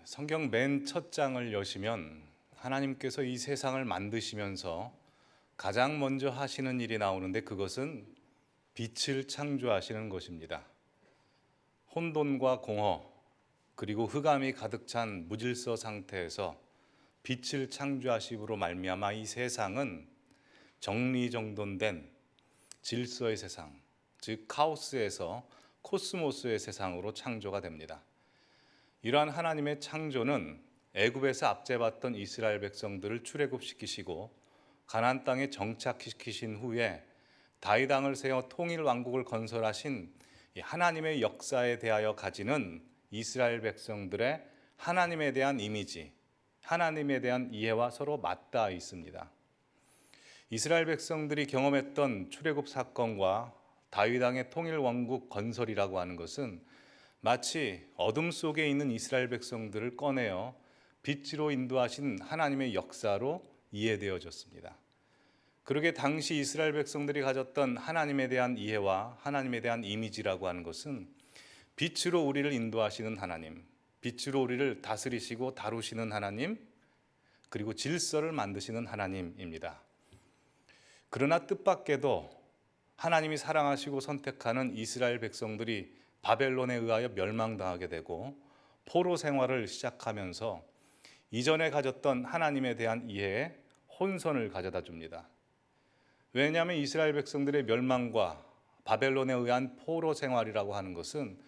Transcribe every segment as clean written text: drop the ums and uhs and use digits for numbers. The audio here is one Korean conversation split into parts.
성경 맨 첫 장을 여시면 하나님께서 이 세상을 만드시면서 가장 먼저 하시는 일이 나오는데 그것은 빛을 창조하시는 것입니다. 혼돈과 공허 그리고 흑암이 가득 찬 무질서 상태에서 빛을 창조하심으로 말미암아 이 세상은 정리정돈된 질서의 세상, 즉 카오스에서 코스모스의 세상으로 창조가 됩니다. 이러한 하나님의 창조는 애굽에서 압제받던 이스라엘 백성들을 출애굽시키시고 가나안 땅에 정착시키신 후에 다윗 왕을 세워 통일 왕국을 건설하신 이 하나님의 역사에 대하여 가지는 이스라엘 백성들의 하나님에 대한 이미지, 하나님에 대한 이해와 서로 맞닿아 있습니다. 이스라엘 백성들이 경험했던 출애굽 사건과 다윗 왕의 통일 왕국 건설이라고 하는 것은 마치 어둠 속에 있는 이스라엘 백성들을 꺼내어 빛으로 인도하신 하나님의 역사로 이해되어졌습니다. 그러게 당시 이스라엘 백성들이 가졌던 하나님에 대한 이해와 하나님에 대한 이미지라고 하는 것은 빛으로 우리를 인도하시는 하나님, 빛으로 우리를 다스리시고 다루시는 하나님, 그리고 질서를 만드시는 하나님입니다. 그러나 뜻밖에도 하나님이 사랑하시고 선택하는 이스라엘 백성들이 바벨론에 의하여 멸망당하게 되고 포로 생활을 시작하면서 이전에 가졌던 하나님에 대한 이해에 혼선을 가져다 줍니다. 왜냐하면 이스라엘 백성들의 멸망과 바벨론에 의한 포로 생활이라고 하는 것은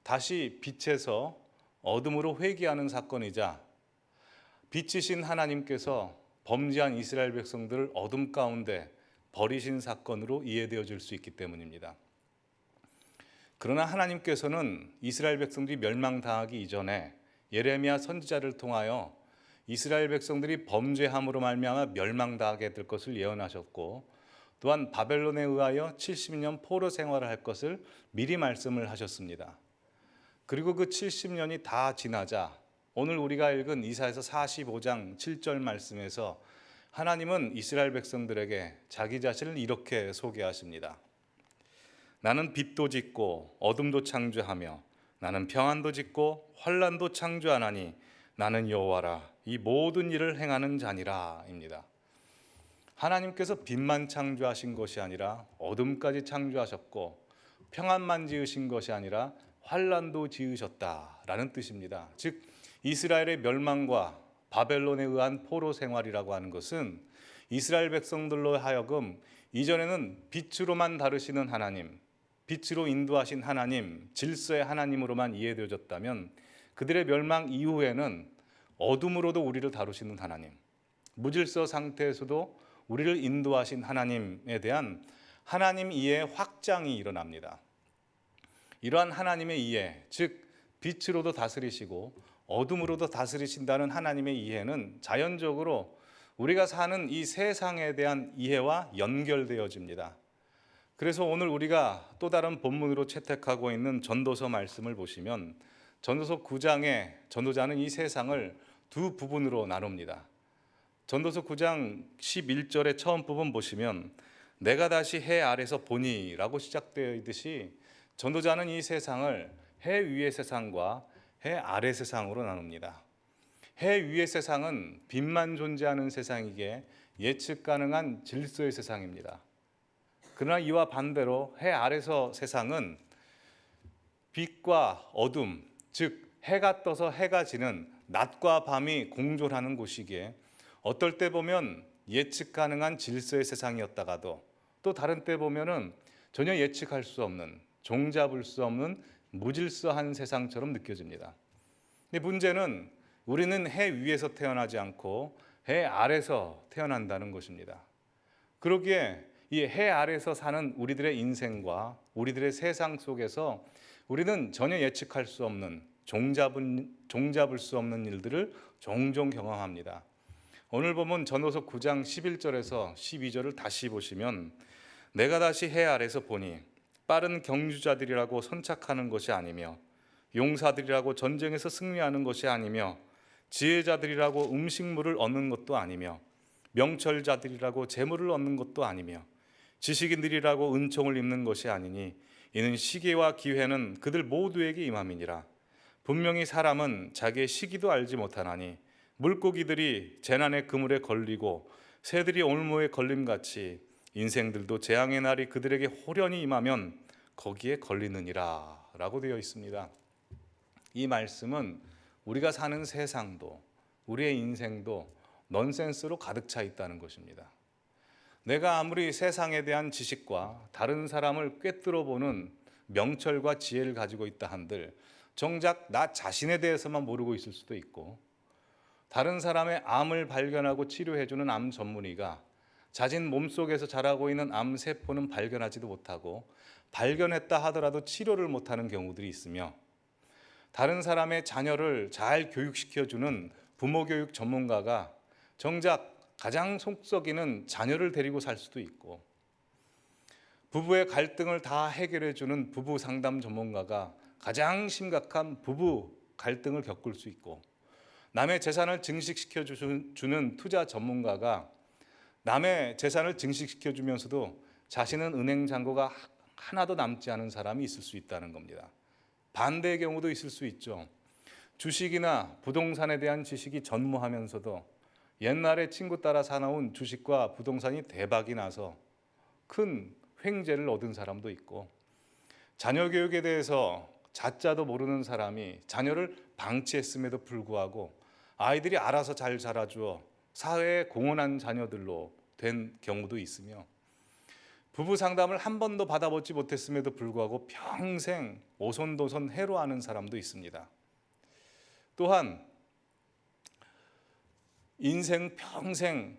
다시 빛에서 어둠으로 회귀하는 사건이자 빛이신 하나님께서 범죄한 이스라엘 백성들을 어둠 가운데 버리신 사건으로 이해되어질 수 있기 때문입니다. 그러나 하나님께서는 이스라엘 백성들이 멸망당하기 이전에 예레미야 선지자를 통하여 이스라엘 백성들이 범죄함으로 말미암아 멸망당하게 될 것을 예언하셨고 또한 바벨론에 의하여 70년 포로 생활을 할 것을 미리 말씀을 하셨습니다. 그리고 그 70년이 다 지나자 오늘 우리가 읽은 이사야서 45장 7절 말씀에서 하나님은 이스라엘 백성들에게 자기 자신을 이렇게 소개하십니다. 나는 빛도 짓고 어둠도 창조하며 나는 평안도 짓고 환난도 창조하나니 나는 여호와라 이 모든 일을 행하는 자니라 입니다. 하나님께서 빛만 창조하신 것이 아니라 어둠까지 창조하셨고 평안만 지으신 것이 아니라 환난도 지으셨다라는 뜻입니다. 즉 이스라엘의 멸망과 바벨론에 의한 포로 생활이라고 하는 것은 이스라엘 백성들로 하여금 이전에는 빛으로만 다루시는 하나님, 빛으로 인도하신 하나님, 질서의 하나님으로만 이해되어졌다면 그들의 멸망 이후에는 어둠으로도 우리를 다루시는 하나님, 무질서 상태에서도 우리를 인도하신 하나님에 대한 하나님 이해의 확장이 일어납니다. 이러한 하나님의 이해, 즉 빛으로도 다스리시고 어둠으로도 다스리신다는 하나님의 이해는 자연적으로 우리가 사는 이 세상에 대한 이해와 연결되어집니다. 그래서 오늘 우리가 또 다른 본문으로 채택하고 있는 전도서 말씀을 보시면 전도서 9장에 전도자는 이 세상을 두 부분으로 나눕니다. 전도서 9장 11절의 처음 부분 보시면 내가 다시 해 아래서 보니 라고 시작되어 있듯이 전도자는 이 세상을 해 위의 세상과 해 아래 세상으로 나눕니다. 해 위의 세상은 빛만 존재하는 세상이기에 예측 가능한 질서의 세상입니다. 그러나 이와 반대로 해 아래서 세상은 빛과 어둠, 즉 해가 떠서 해가 지는 낮과 밤이 공존하는 곳이기에 어떨 때 보면 예측 가능한 질서의 세상이었다가도 또 다른 때 보면은 전혀 예측할 수 없는, 종잡을 수 없는 무질서한 세상처럼 느껴집니다. 근데 문제는 우리는 해 위에서 태어나지 않고 해 아래서 태어난다는 것입니다. 그러기에 이 해 아래서 사는 우리들의 인생과 우리들의 세상 속에서 우리는 전혀 예측할 수 없는, 종잡을 수 없는 일들을 종종 경험합니다. 오늘 보면 전도서 9장 11절에서 12절을 다시 보시면 내가 다시 해 아래서 보니 빠른 경주자들이라고 선착하는 것이 아니며 용사들이라고 전쟁에서 승리하는 것이 아니며 지혜자들이라고 음식물을 얻는 것도 아니며 명철자들이라고 재물을 얻는 것도 아니며 지식인들이라고 은총을 입는 것이 아니니 이는 시기와 기회는 그들 모두에게 임함이니라. 분명히 사람은 자기의 시기도 알지 못하나니 물고기들이 재난의 그물에 걸리고 새들이 올무에 걸림같이 인생들도 재앙의 날이 그들에게 호련히 임하면 거기에 걸리느니라 라고 되어 있습니다. 이 말씀은 우리가 사는 세상도 우리의 인생도 넌센스로 가득 차 있다는 것입니다. 내가 아무리 세상에 대한 지식과 다른 사람을 꿰뚫어 보는 명철과 지혜를 가지고 있다 한들 정작 나 자신에 대해서만 모르고 있을 수도 있고, 다른 사람의 암을 발견하고 치료해주는 암 전문의가 자신 몸속에서 자라고 있는 암세포는 발견하지도 못하고 발견했다 하더라도 치료를 못하는 경우들이 있으며, 다른 사람의 자녀를 잘 교육시켜주는 부모교육 전문가가 정작 가장 속썩이는 자녀를 데리고 살 수도 있고, 부부의 갈등을 다 해결해주는 부부 상담 전문가가 가장 심각한 부부 갈등을 겪을 수 있고, 남의 재산을 증식시켜주는 투자 전문가가 남의 재산을 증식시켜주면서도 자신은 은행 잔고가 하나도 남지 않은 사람이 있을 수 있다는 겁니다. 반대의 경우도 있을 수 있죠. 주식이나 부동산에 대한 지식이 전무하면서도 옛날에 친구 따라 사놓은 주식과 부동산이 대박이 나서 큰 횡재를 얻은 사람도 있고, 자녀 교육에 대해서 자자도 모르는 사람이 자녀를 방치했음에도 불구하고 아이들이 알아서 잘 자라주어 사회에 공헌한 자녀들로 된 경우도 있으며, 부부 상담을 한 번도 받아보지 못했음에도 불구하고 평생 오손도손 해로하는 사람도 있습니다. 또한 인생 평생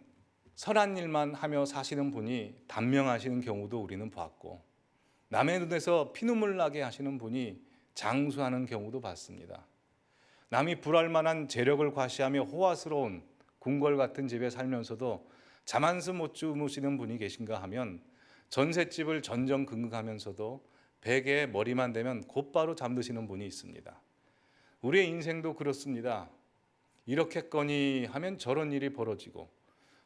선한 일만 하며 사시는 분이 단명하시는 경우도 우리는 봤고, 남의 눈에서 피눈물 나게 하시는 분이 장수하는 경우도 봤습니다. 남이 불알 만한 재력을 과시하며 호화스러운 궁궐 같은 집에 살면서도 잠 한숨 못 주무시는 분이 계신가 하면, 전셋집을 전전긍긍하면서도 베개에 머리만 대면 곧바로 잠드시는 분이 있습니다. 우리의 인생도 그렇습니다. 이렇겠거니 하면 저런 일이 벌어지고,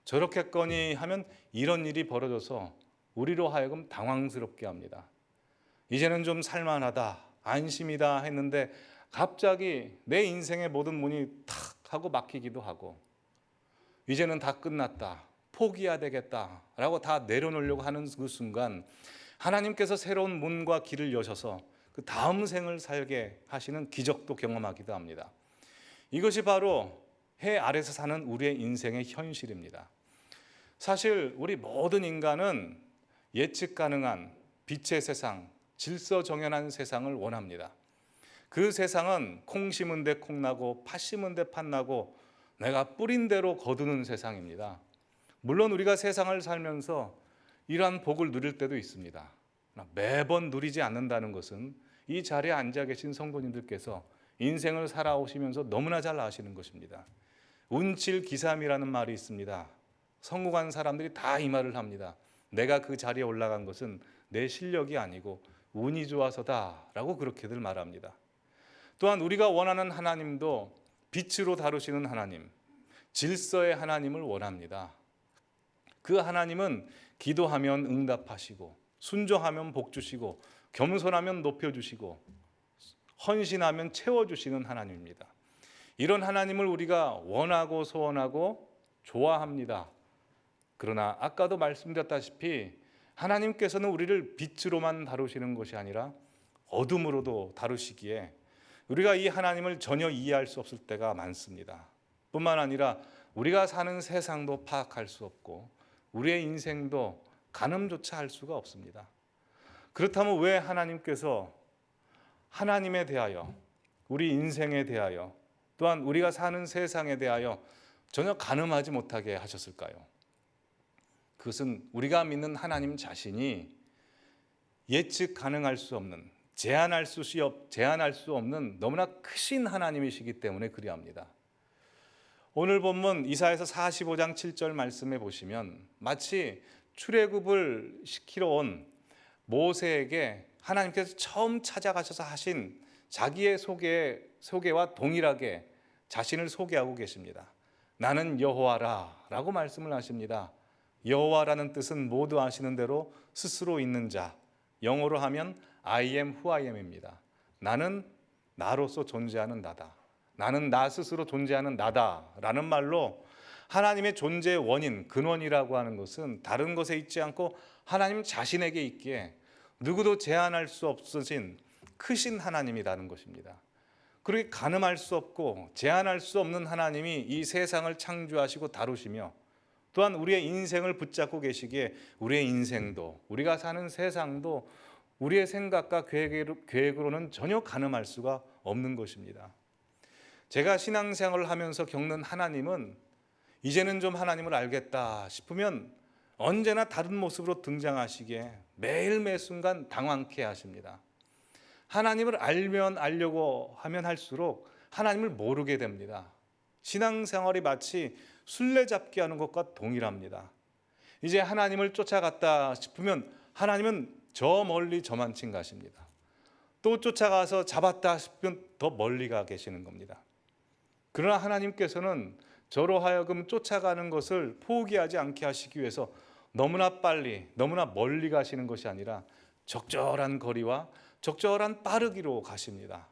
저렇겠거니 하면 이런 일이 벌어져서 우리로 하여금 당황스럽게 합니다. 이제는 좀 살만하다, 안심이다 했는데 갑자기 내 인생의 모든 문이 탁 하고 막히기도 하고, 이제는 다 끝났다, 포기해야 되겠다라고 다 내려놓으려고 하는 그 순간 하나님께서 새로운 문과 길을 여셔서 그 다음 생을 살게 하시는 기적도 경험하기도 합니다. 이것이 바로 해 아래서 사는 우리의 인생의 현실입니다. 사실 우리 모든 인간은 예측 가능한 빛의 세상, 질서정연한 세상을 원합니다. 그 세상은 콩 심은 데 콩 나고 팥 심은 데 팥 나고 내가 뿌린 대로 거두는 세상입니다. 물론 우리가 세상을 살면서 이러한 복을 누릴 때도 있습니다. 매번 누리지 않는다는 것은 이 자리에 앉아 계신 성도님들께서 인생을 살아오시면서 너무나 잘 아시는 것입니다. 운칠기삼이라는 말이 있습니다. 성공한 사람들이 다 이 말을 합니다. 내가 그 자리에 올라간 것은 내 실력이 아니고 운이 좋아서다라고 그렇게들 말합니다. 또한 우리가 원하는 하나님도 빛으로 다루시는 하나님, 질서의 하나님을 원합니다. 그 하나님은 기도하면 응답하시고, 순종하면 복 주시고, 겸손하면 높여주시고, 헌신하면 채워주시는 하나님입니다. 이런 하나님을 우리가 원하고 소원하고 좋아합니다. 그러나 아까도 말씀드렸다시피 하나님께서는 우리를 빛으로만 다루시는 것이 아니라 어둠으로도 다루시기에 우리가 이 하나님을 전혀 이해할 수 없을 때가 많습니다. 뿐만 아니라 우리가 사는 세상도 파악할 수 없고 우리의 인생도 가늠조차 할 수가 없습니다. 그렇다면 왜 하나님께서 하나님에 대하여, 우리 인생에 대하여, 또한 우리가 사는 세상에 대하여 전혀 가늠하지 못하게 하셨을까요? 그것은 우리가 믿는 하나님 자신이 예측 가능할 수 없는, 제한할 수 없는 너무나 크신 하나님이시기 때문에 그리합니다. 오늘 본문 이사야서 45장 7절 말씀에 보시면 마치 출애굽을 시키러 온 모세에게 하나님께서 처음 찾아가셔서 하신 자기의 소개와 동일하게 자신을 소개하고 계십니다. 나는 여호와라 라고 말씀을 하십니다. 여호와라는 뜻은 모두 아시는 대로 스스로 있는 자, 영어로 하면 I am who I am입니다. 나는 나로서 존재하는 나다. 나는 나 스스로 존재하는 나다라는 말로 하나님의 존재의 원인, 근원이라고 하는 것은 다른 것에 있지 않고 하나님 자신에게 있기에 누구도 제한할 수 없으신 크신 하나님이라는 것입니다. 그렇게 가늠할 수 없고 제한할 수 없는 하나님이 이 세상을 창조하시고 다루시며 또한 우리의 인생을 붙잡고 계시기에 우리의 인생도 우리가 사는 세상도 우리의 생각과 계획으로는 전혀 가늠할 수가 없는 것입니다. 제가 신앙생활을 하면서 겪는 하나님은 이제는 좀 하나님을 알겠다 싶으면 언제나 다른 모습으로 등장하시기에 매일 매 순간 당황케 하십니다. 하나님을 알면 알려고 하면 할수록 하나님을 모르게 됩니다. 신앙생활이 마치 술래잡기 하는 것과 동일합니다. 이제 하나님을 쫓아갔다 싶으면 하나님은 저 멀리 저만치 가십니다. 또 쫓아가서 잡았다 싶으면 더 멀리 가 계시는 겁니다. 그러나 하나님께서는 저로 하여금 쫓아가는 것을 포기하지 않게 하시기 위해서 너무나 빨리, 너무나 멀리 가시는 것이 아니라 적절한 거리와 적절한 빠르기로 가십니다.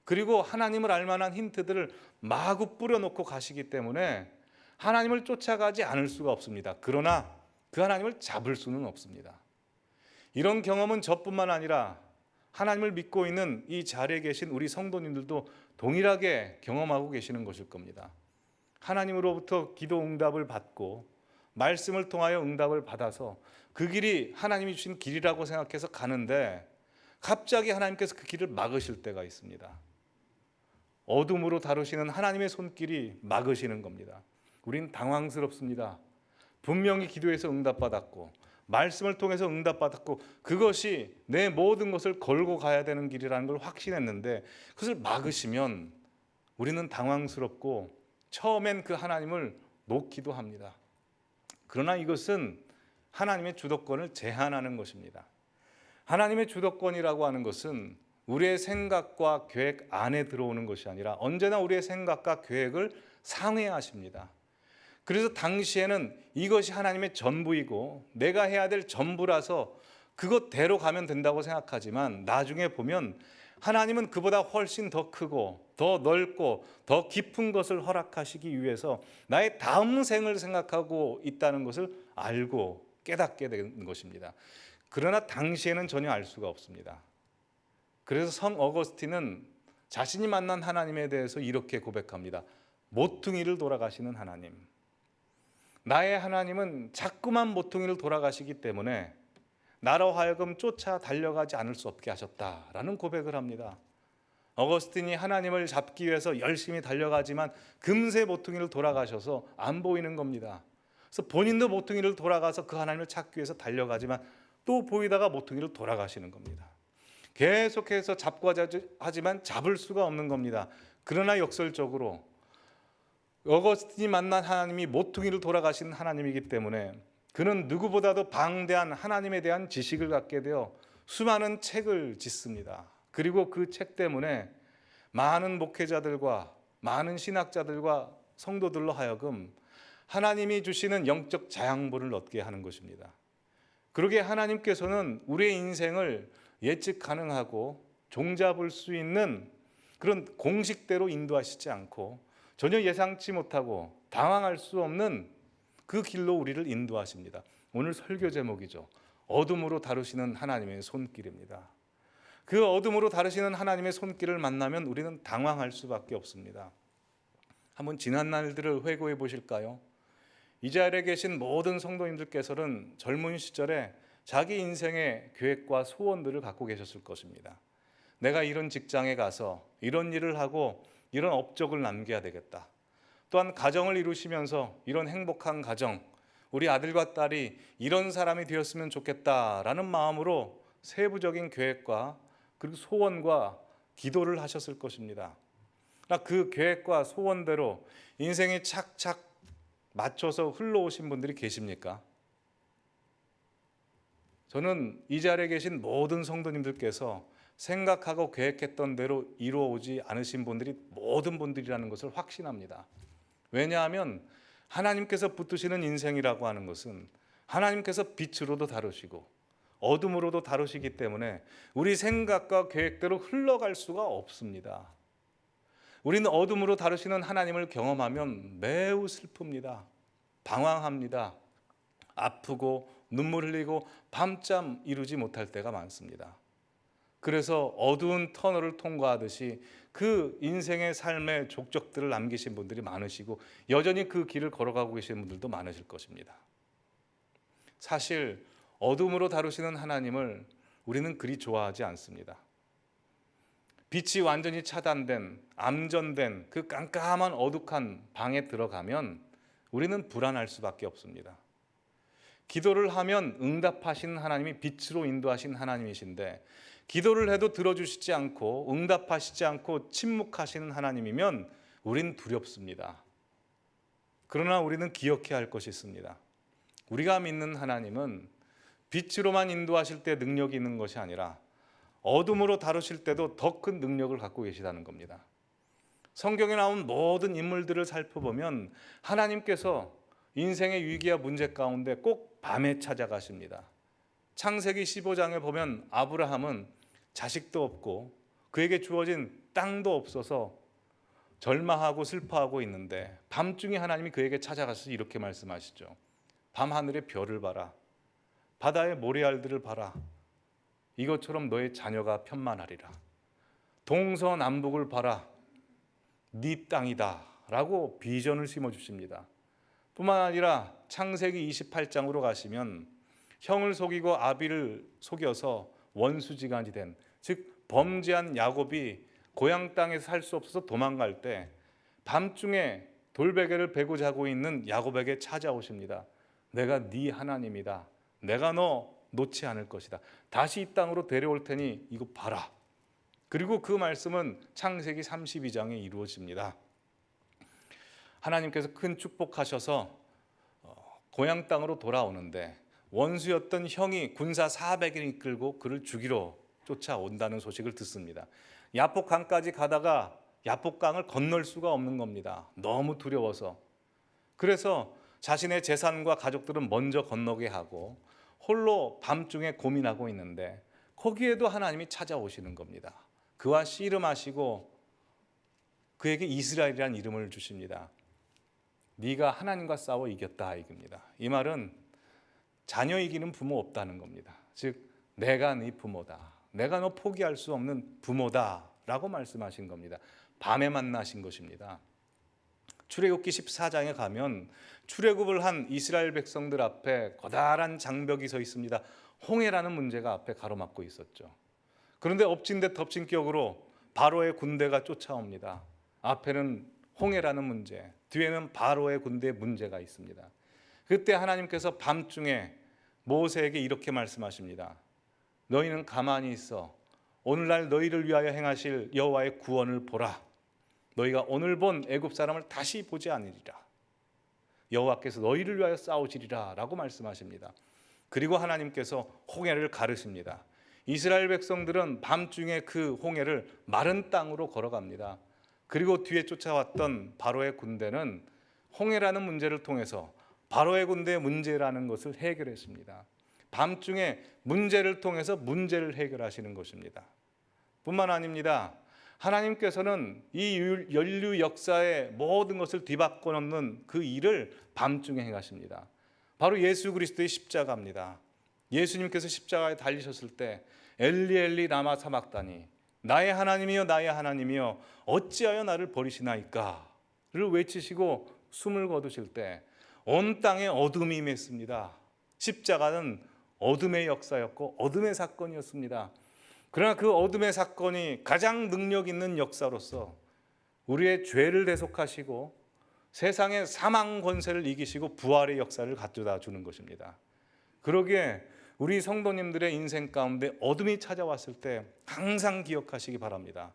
그리고 하나님을 알만한 힌트들을 마구 뿌려놓고 가시기 때문에 하나님을 쫓아가지 않을 수가 없습니다. 그러나 그 하나님을 잡을 수는 없습니다. 이런 경험은 저뿐만 아니라 하나님을 믿고 있는 이 자리에 계신 우리 성도님들도 동일하게 경험하고 계시는 것일 겁니다. 하나님으로부터 기도 응답을 받고 말씀을 통하여 응답을 받아서 그 길이 하나님이 주신 길이라고 생각해서 가는데 갑자기 하나님께서 그 길을 막으실 때가 있습니다. 어둠으로 다루시는 하나님의 손길이 막으시는 겁니다. 우린 당황스럽습니다. 분명히 기도해서 응답받았고 말씀을 통해서 응답받았고 그것이 내 모든 것을 걸고 가야 되는 길이라는 걸 확신했는데 그것을 막으시면 우리는 당황스럽고 처음엔 그 하나님을 놓기도 합니다. 그러나 이것은 하나님의 주도권을 제한하는 것입니다. 하나님의 주도권이라고 하는 것은 우리의 생각과 계획 안에 들어오는 것이 아니라 언제나 우리의 생각과 계획을 상회하십니다. 그래서 당시에는 이것이 하나님의 전부이고 내가 해야 될 전부라서 그것대로 가면 된다고 생각하지만 나중에 보면 하나님은 그보다 훨씬 더 크고 더 넓고 더 깊은 것을 허락하시기 위해서 나의 다음 생을 생각하고 있다는 것을 알고 깨닫게 된 것입니다. 그러나 당시에는 전혀 알 수가 없습니다. 그래서 성 어거스틴은 자신이 만난 하나님에 대해서 이렇게 고백합니다. 모퉁이를 돌아가시는 하나님. 나의 하나님은 자꾸만 모퉁이를 돌아가시기 때문에 나로 하여금 쫓아 달려가지 않을 수 없게 하셨다라는 고백을 합니다. 어거스틴이 하나님을 잡기 위해서 열심히 달려가지만 금세 모퉁이를 돌아가셔서 안 보이는 겁니다. 그래서 본인도 모퉁이를 돌아가서 그 하나님을 찾기 위해서 달려가지만 또 보이다가 모퉁이를 돌아가시는 겁니다. 계속해서 잡고 하지만 잡을 수가 없는 겁니다. 그러나 역설적으로 어거스틴이 만난 하나님이 모퉁이를 돌아가신 하나님이기 때문에 그는 누구보다도 방대한 하나님에 대한 지식을 갖게 되어 수많은 책을 짓습니다. 그리고 그 책 때문에 많은 목회자들과 많은 신학자들과 성도들로 하여금 하나님이 주시는 영적 자양분을 얻게 하는 것입니다. 그러게 하나님께서는 우리의 인생을 예측 가능하고 종잡을 수 있는 그런 공식대로 인도하시지 않고 전혀 예상치 못하고 당황할 수 없는 그 길로 우리를 인도하십니다. 오늘 설교 제목이죠. 어둠으로 다루시는 하나님의 손길입니다. 그 어둠으로 다루시는 하나님의 손길을 만나면 우리는 당황할 수밖에 없습니다. 한번 지난 날들을 회고해 보실까요? 이 자리에 계신 모든 성도님들께서는 젊은 시절에 자기 인생의 계획과 소원들을 갖고 계셨을 것입니다. 내가 이런 직장에 가서 이런 일을 하고 이런 업적을 남겨야 되겠다. 또한 가정을 이루시면서 이런 행복한 가정, 우리 아들과 딸이 이런 사람이 되었으면 좋겠다라는 마음으로 세부적인 계획과 그리고 소원과 기도를 하셨을 것입니다. 그 계획과 소원대로 인생이 착착 맞춰서 흘러오신 분들이 계십니까? 저는 이 자리에 계신 모든 성도님들께서 생각하고 계획했던 대로 이루어오지 않으신 분들이 모든 분들이라는 것을 확신합니다. 왜냐하면 하나님께서 붙드시는 인생이라고 하는 것은 하나님께서 빛으로도 다루시고 어둠으로도 다루시기 때문에 우리 생각과 계획대로 흘러갈 수가 없습니다. 우리는 어둠으로 다루시는 하나님을 경험하면 매우 슬픕니다. 방황합니다. 아프고 눈물 흘리고 밤잠 이루지 못할 때가 많습니다. 그래서 어두운 터널을 통과하듯이 그 인생의 삶의 족적들을 남기신 분들이 많으시고 여전히 그 길을 걸어가고 계시는 분들도 많으실 것입니다. 사실 어둠으로 다루시는 하나님을 우리는 그리 좋아하지 않습니다. 빛이 완전히 차단된, 암전된 그 깜깜한 어둑한 방에 들어가면 우리는 불안할 수밖에 없습니다. 기도를 하면 응답하시는 하나님이 빛으로 인도하신 하나님이신데 기도를 해도 들어주시지 않고 응답하시지 않고 침묵하시는 하나님이면 우린 두렵습니다. 그러나 우리는 기억해야 할 것이 있습니다. 우리가 믿는 하나님은 빛으로만 인도하실 때 능력이 있는 것이 아니라 어둠으로 다루실 때도 더 큰 능력을 갖고 계시다는 겁니다. 성경에 나온 모든 인물들을 살펴보면 하나님께서 인생의 위기와 문제 가운데 꼭 밤에 찾아가십니다. 창세기 15장에 보면 아브라함은 자식도 없고 그에게 주어진 땅도 없어서 절망하고 슬퍼하고 있는데 밤중에 하나님이 그에게 찾아가서 이렇게 말씀하시죠. 밤하늘의 별을 봐라. 바다의 모래알들을 봐라. 이것처럼 너의 자녀가 편만하리라. 동서남북을 봐라. 네 땅이다 라고 비전을 심어주십니다. 뿐만 아니라 창세기 28장으로 가시면 형을 속이고 아비를 속여서 원수지간이 된, 즉 범죄한 야곱이 고향 땅에 살 수 없어서 도망갈 때 밤중에 돌베개를 베고 자고 있는 야곱에게 찾아오십니다. 내가 네 하나님이다. 내가 너 놓지 않을 것이다. 다시 이 땅으로 데려올 테니 이거 봐라. 그리고 그 말씀은 창세기 32장에 이루어집니다. 하나님께서 큰 축복하셔서 고향 땅으로 돌아오는데 원수였던 형이 군사 400을 이끌고 그를 죽이러 쫓아온다는 소식을 듣습니다. 야복강까지 가다가 야복강을 건널 수가 없는 겁니다. 너무 두려워서. 그래서 자신의 재산과 가족들은 먼저 건너게 하고 홀로 밤중에 고민하고 있는데 거기에도 하나님이 찾아오시는 겁니다. 그와 씨름하시고 그에게 이스라엘이라는 이름을 주십니다. 네가 하나님과 싸워 이겼다 이겁니다. 이 말은 자녀 이기는 부모 없다는 겁니다. 즉 내가 네 부모다. 내가 너 포기할 수 없는 부모다 라고 말씀하신 겁니다. 밤에 만나신 것입니다. 출애굽기 14장에 가면 출애굽을 한 이스라엘 백성들 앞에 커다란 장벽이 서 있습니다. 홍해라는 문제가 앞에 가로막고 있었죠. 그런데 엎친 데 덮친 격으로 바로의 군대가 쫓아옵니다. 앞에는 홍해라는 문제, 뒤에는 바로의 군대의 문제가 있습니다. 그때 하나님께서 밤중에 모세에게 이렇게 말씀하십니다. 너희는 가만히 있어. 오늘날 너희를 위하여 행하실 여호와의 구원을 보라. 너희가 오늘 본 애굽 사람을 다시 보지 않으리라. 여호와께서 너희를 위하여 싸우시리라 라고 말씀하십니다. 그리고 하나님께서 홍해를 가르십니다. 이스라엘 백성들은 밤중에 그 홍해를 마른 땅으로 걸어갑니다. 그리고 뒤에 쫓아왔던 바로의 군대는 홍해라는 문제를 통해서 바로의 군대의 문제라는 것을 해결했습니다. 밤중에 문제를 통해서 문제를 해결하시는 것입니다. 뿐만 아닙니다. 하나님께서는 이 인류 역사의 모든 것을 뒤바꿔 놓는 그 일을 밤중에 행하십니다. 바로 예수 그리스도의 십자가입니다. 예수님께서 십자가에 달리셨을 때 엘리 엘리 라마 사막다니 나의 하나님이여 나의 하나님이여 어찌하여 나를 버리시나이까를 외치시고 숨을 거두실 때 온 땅에 어둠이 임했습니다. 십자가는 어둠의 역사였고 어둠의 사건이었습니다. 그러나 그 어둠의 사건이 가장 능력 있는 역사로서 우리의 죄를 대속하시고 세상의 사망 권세를 이기시고 부활의 역사를 갖다 주는 것입니다. 그러기에 우리 성도님들의 인생 가운데 어둠이 찾아왔을 때 항상 기억하시기 바랍니다.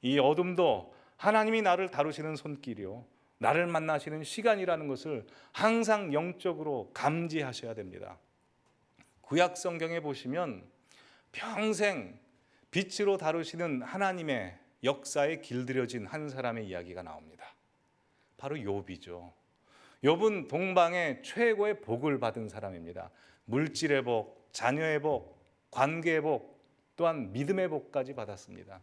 이 어둠도 하나님이 나를 다루시는 손길이요 나를 만나시는 시간이라는 것을 항상 영적으로 감지하셔야 됩니다. 구약 성경에 보시면 평생 빛으로 다루시는 하나님의 역사에 길들여진 한 사람의 이야기가 나옵니다. 바로 욥이죠. 욥은 동방의 최고의 복을 받은 사람입니다. 물질의 복, 자녀의 복, 관계의 복, 또한 믿음의 복까지 받았습니다.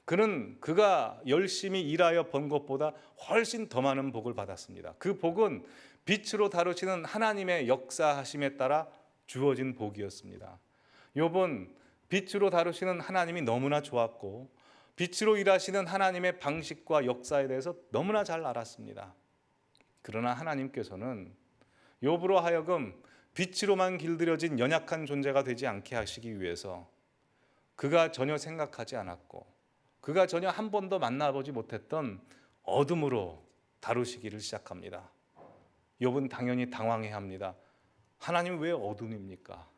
그는 그가 열심히 일하여 번 것보다 훨씬 더 많은 복을 받았습니다. 그 복은 빛으로 다루시는 하나님의 역사하심에 따라 주어진 복이었습니다. 욥은 빛으로 다루시는 하나님이 너무나 좋았고 빛으로 일하시는 하나님의 방식과 역사에 대해서 너무나 잘 알았습니다. 그러나 하나님께서는 욥으로 하여금 빛으로만 길들여진 연약한 존재가 되지 않게 하시기 위해서 그가 전혀 생각하지 않았고 그가 전혀 한 번도 만나보지 못했던 어둠으로 다루시기를 시작합니다. 욥은 당연히 당황해합니다. 하나님 왜 어둠입니까?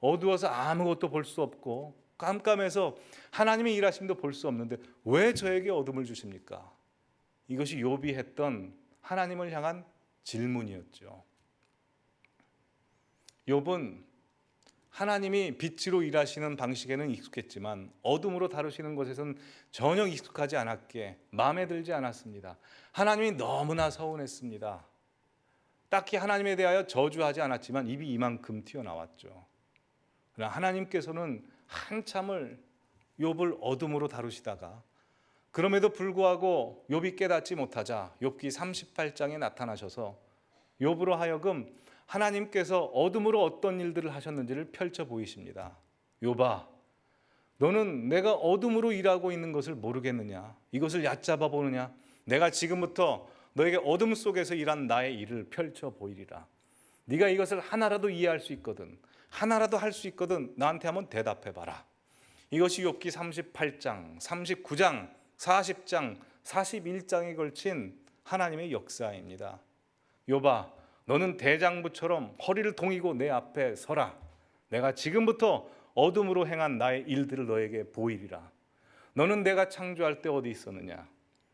어두워서 아무것도 볼 수 없고 깜깜해서 하나님의 일하심도 볼 수 없는데 왜 저에게 어둠을 주십니까? 이것이 욥이 했던 하나님을 향한 질문이었죠. 욥은 하나님이 빛으로 일하시는 방식에는 익숙했지만 어둠으로 다루시는 것에서는 전혀 익숙하지 않았기에 마음에 들지 않았습니다. 하나님이 너무나 서운했습니다. 딱히 하나님에 대하여 저주하지 않았지만 입이 이만큼 튀어나왔죠. 그러나 하나님께서는 한참을 욥을 어둠으로 다루시다가 그럼에도 불구하고 욥이 깨닫지 못하자 욥기 38장에 나타나셔서 욥으로 하여금 하나님께서 어둠으로 어떤 일들을 하셨는지를 펼쳐 보이십니다. 욥아, 너는 내가 어둠으로 일하고 있는 것을 모르겠느냐? 이것을 얕잡아 보느냐? 내가 지금부터 너에게 어둠 속에서 일한 나의 일을 펼쳐 보이리라. 네가 이것을 하나라도 이해할 수 있거든, 하나라도 할 수 있거든 나한테 한번 대답해 봐라. 이것이 욥기 38장, 39장, 40장, 41장에 걸친 하나님의 역사입니다. 욥아, 너는 대장부처럼 허리를 동이고 내 앞에 서라. 내가 지금부터 어둠으로 행한 나의 일들을 너에게 보이리라. 너는 내가 창조할 때 어디 있었느냐?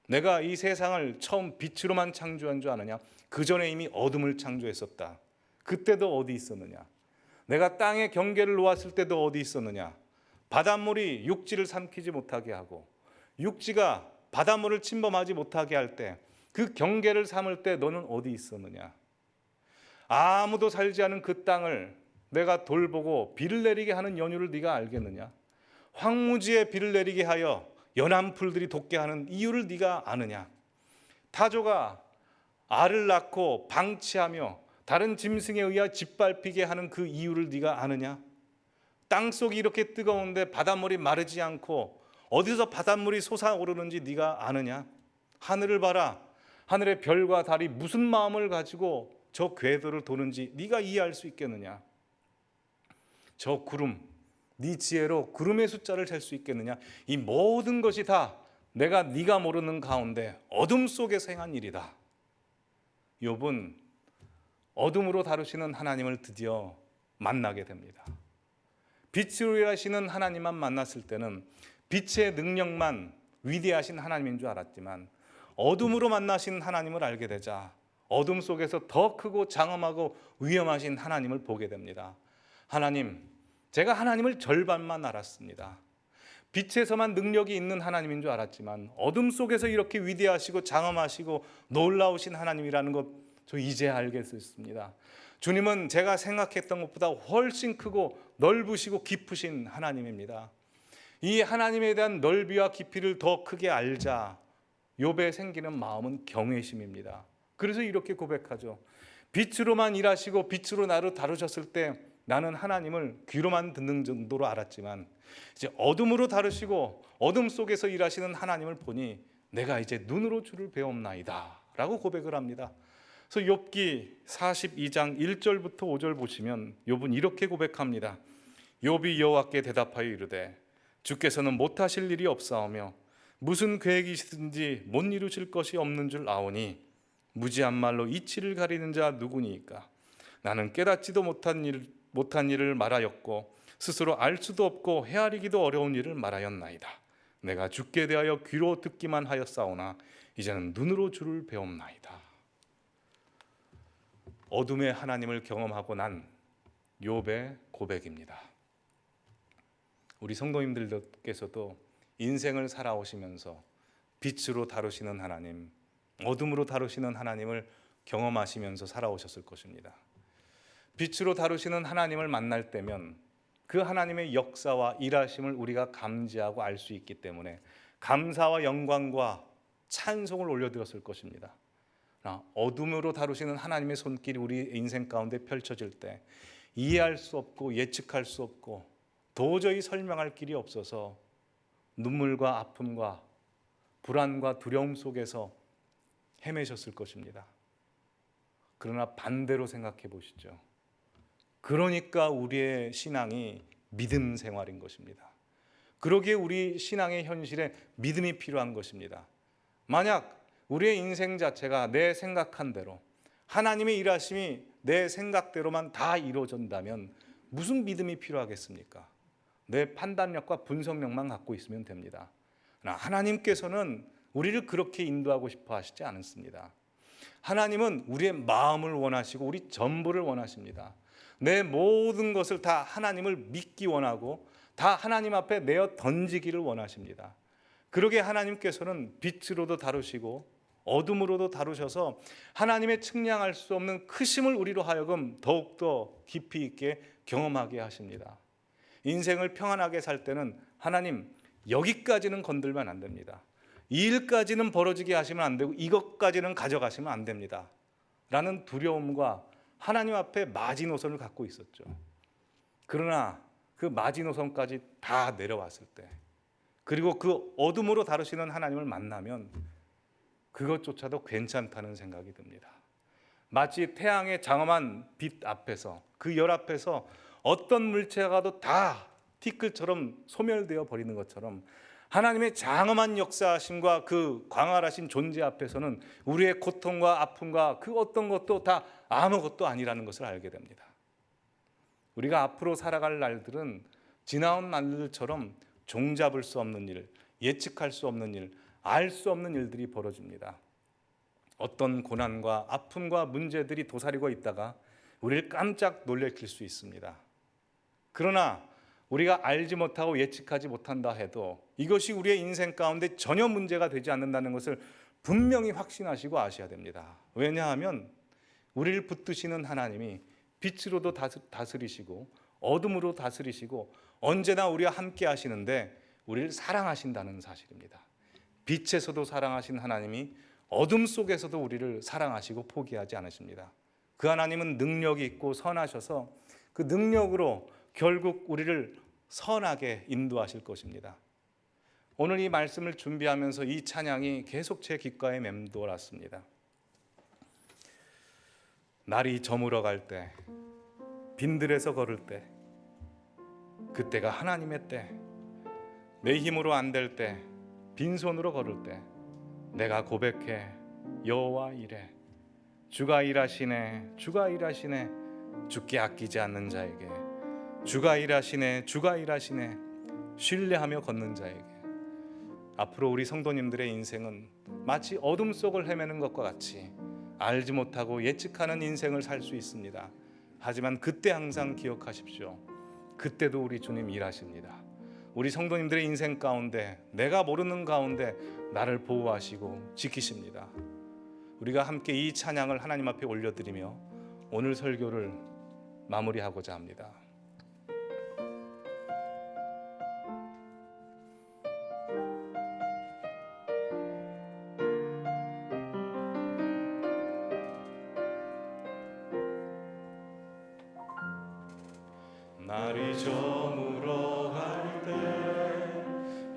내가 이 세상을 처음 빛으로만 창조한 줄 아느냐? 그 전에 이미 어둠을 창조했었다. 그때도 어디 있었느냐? 내가 땅에 경계를 놓았을 때도 어디 있었느냐? 바닷물이 육지를 삼키지 못하게 하고 육지가 바닷물을 침범하지 못하게 할 때 그 경계를 삼을 때 너는 어디 있었느냐? 아무도 살지 않은 그 땅을 내가 돌보고 비를 내리게 하는 연유를 네가 알겠느냐? 황무지에 비를 내리게 하여 연한 풀들이 돋게 하는 이유를 네가 아느냐? 타조가 알을 낳고 방치하며 다른 짐승에 의해 짓밟히게 하는 그 이유를 네가 아느냐? 땅속이 이렇게 뜨거운데 바닷물이 마르지 않고 어디서 바닷물이 솟아오르는지 네가 아느냐? 하늘을 봐라. 하늘의 별과 달이 무슨 마음을 가지고 저 궤도를 도는지 네가 이해할 수 있겠느냐? 저 구름, 네 지혜로 구름의 숫자를 잴 수 있겠느냐? 이 모든 것이 다 내가 네가 모르는 가운데 어둠 속에서 행한 일이다. 욥은 어둠으로 다루시는 하나님을 드디어 만나게 됩니다. 빛으로 일하시는 하나님만 만났을 때는 빛의 능력만 위대하신 하나님인 줄 알았지만 어둠으로 만나신 하나님을 알게 되자 어둠 속에서 더 크고 장엄하고 위험하신 하나님을 보게 됩니다. 하나님, 제가 하나님을 절반만 알았습니다. 빛에서만 능력이 있는 하나님인 줄 알았지만 어둠 속에서 이렇게 위대하시고 장엄하시고 놀라우신 하나님이라는 것 저 이제 알겠습니다. 주님은 제가 생각했던 것보다 훨씬 크고 넓으시고 깊으신 하나님입니다. 이 하나님에 대한 넓이와 깊이를 더 크게 알자 욥에 생기는 마음은 경외심입니다. 그래서 이렇게 고백하죠. 빛으로만 일하시고 빛으로 나를 다루셨을 때 나는 하나님을 귀로만 듣는 정도로 알았지만 이제 어둠으로 다루시고 어둠 속에서 일하시는 하나님을 보니 내가 이제 눈으로 주를 배웠나이다 라고 고백을 합니다. 그래서 욥기 42장 1절부터 5절 보시면 욥은 이렇게 고백합니다. 욥이 여호와께 대답하여 이르되 주께서는 못하실 일이 없사오며 무슨 계획이시든지 못 이루실 것이 없는 줄 아오니 무지한 말로 이치를 가리는 자 누구니이까? 나는 깨닫지도 못한 일을 말하였고 스스로 알 수도 없고 헤아리기도 어려운 일을 말하였나이다. 내가 주께 대하여 귀로 듣기만 하였사오나 이제는 눈으로 주를 배움나이다. 어둠의 하나님을 경험하고 난 욥의 고백입니다. 우리 성도님들께서도 인생을 살아오시면서 빛으로 다루시는 하나님, 어둠으로 다루시는 하나님을 경험하시면서 살아오셨을 것입니다. 빛으로 다루시는 하나님을 만날 때면 그 하나님의 역사와 일하심을 우리가 감지하고 알 수 있기 때문에 감사와 영광과 찬송을 올려드렸을 것입니다. 어둠으로 다루시는 하나님의 손길이 우리 인생 가운데 펼쳐질 때 이해할 수 없고 예측할 수 없고 도저히 설명할 길이 없어서 눈물과 아픔과 불안과 두려움 속에서 헤매셨을 것입니다. 그러나 반대로 생각해 보시죠. 그러니까 우리의 신앙이 믿음 생활인 것입니다. 그러기에 우리 신앙의 현실에 믿음이 필요한 것입니다. 만약 우리의 인생 자체가 내 생각한 대로 하나님의 일하심이 내 생각대로만 다 이루어진다면 무슨 믿음이 필요하겠습니까? 내 판단력과 분석력만 갖고 있으면 됩니다. 그러나 하나님께서는 우리를 그렇게 인도하고 싶어 하시지 않습니다. 하나님은 우리의 마음을 원하시고 우리 전부를 원하십니다. 내 모든 것을 다 하나님을 믿기 원하고 다 하나님 앞에 내어 던지기를 원하십니다. 그러게 하나님께서는 빛으로도 다루시고 어둠으로도 다루셔서 하나님의 측량할 수 없는 크심을 우리로 하여금 더욱더 깊이 있게 경험하게 하십니다. 인생을 평안하게 살 때는 하나님 여기까지는 건들면 안 됩니다. 이 일까지는 벌어지게 하시면 안 되고 이것까지는 가져가시면 안 됩니다 라는 두려움과 하나님 앞에 마지노선을 갖고 있었죠. 그러나 그 마지노선까지 다 내려왔을 때 그리고 그 어둠으로 다루시는 하나님을 만나면 그것조차도 괜찮다는 생각이 듭니다. 마치 태양의 장엄한 빛 앞에서 그 열 앞에서 어떤 물체가도 다 티끌처럼 소멸되어 버리는 것처럼 하나님의 장엄한 역사하심과 그 광활하신 존재 앞에서는 우리의 고통과 아픔과 그 어떤 것도 다 아무것도 아니라는 것을 알게 됩니다. 우리가 앞으로 살아갈 날들은 지나온 날들처럼 종잡을 수 없는 일, 예측할 수 없는 일, 알 수 없는 일들이 벌어집니다. 어떤 고난과 아픔과 문제들이 도사리고 있다가 우리를 깜짝 놀래킬 수 있습니다. 그러나 우리가 알지 못하고 예측하지 못한다 해도 이것이 우리의 인생 가운데 전혀 문제가 되지 않는다는 것을 분명히 확신하시고 아셔야 됩니다. 왜냐하면 우리를 붙드시는 하나님이 빛으로도 다스리시고 어둠으로 다스리시고 언제나 우리와 함께 하시는데 우리를 사랑하신다는 사실입니다. 빛에서도 사랑하신 하나님이 어둠 속에서도 우리를 사랑하시고 포기하지 않으십니다. 그 하나님은 능력이 있고 선하셔서 그 능력으로 결국 우리를 선하게 인도하실 것입니다. 오늘 이 말씀을 준비하면서 이 찬양이 계속 제 귓가에 맴돌았습니다. 날이 저물어 갈 때, 빈들에서 걸을 때, 그때가 하나님의 때, 내 힘으로 안 될 때, 빈손으로 걸을 때 내가 고백해 여호와 이래 주가 일하시네 주가 일하시네 주께 아끼지 않는 자에게 주가 일하시네 주가 일하시네 신뢰하며 걷는 자에게. 앞으로 우리 성도님들의 인생은 마치 어둠 속을 헤매는 것과 같이 알지 못하고 예측하는 인생을 살 수 있습니다. 하지만 그때 항상 기억하십시오. 그때도 우리 주님 일하십니다. 우리 성도님들의 인생 가운데 내가 모르는 가운데 나를 보호하시고 지키십니다. 우리가 함께 이 찬양을 하나님 앞에 올려드리며 오늘 설교를 마무리하고자 합니다. 날이 저물어 갈 때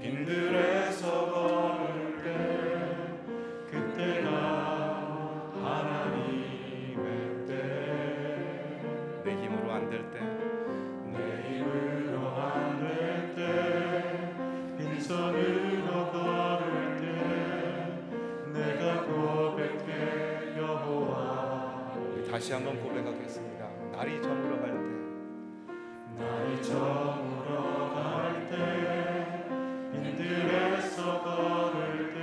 빈들에서 걸을 때 그때가 하나님의 때. 내 힘으로 안 될 때 내 힘으로 안 될 때 빈손으로 걸을 때 내가 고백해 여호와. 우리 다시 한번 고백하겠습니다. 날이 저물어 갈 때 날이 저물어 갈 때 빈들에서 걸을 때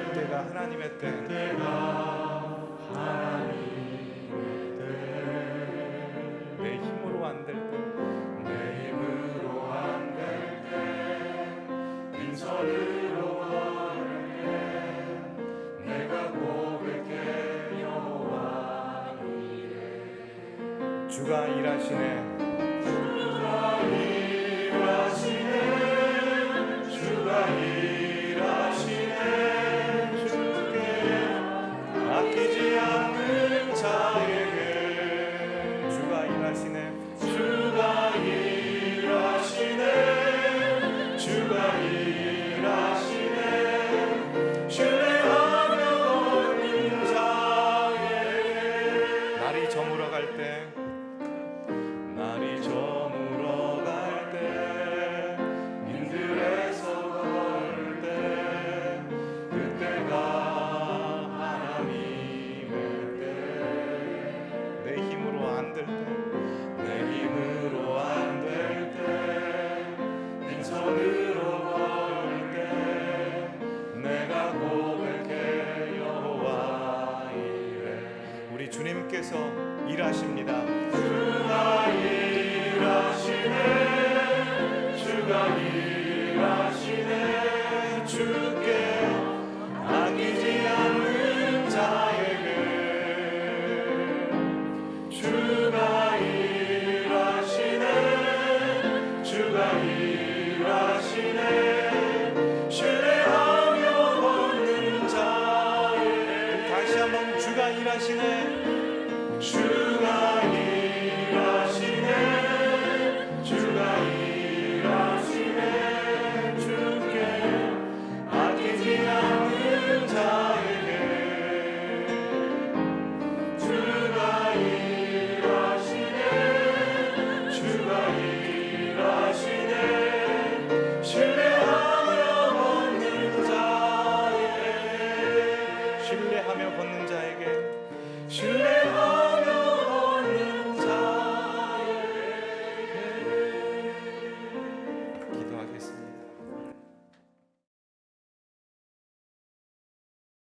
그때가 하나님의 때 그때가 하나님의 때. 내 힘으로 안 될 때 내 힘으로 안 될 때 빈손으로 걸을 때 내가 고백해 여호와 이래 주가 일하시네 주가 일하시네 저물어 갈 때, 날이 저물어 갈 때, 힘들에서 걸 때, 그때가 하나님의 때. 내 힘으로 안 될 때, 내 힘으로 안 될 때, 빈손으로 걸 때, 내가 고백해 여호와 이래. 우리 주님께서 일하십니다. 주가 일하시네, 주가 일하시네. 주께 아끼지 않는 자에게 주가 일하시네, 주가 일하시네. 신뢰하며 걷는 자에게. 다시 한번 주가 일하시네, 주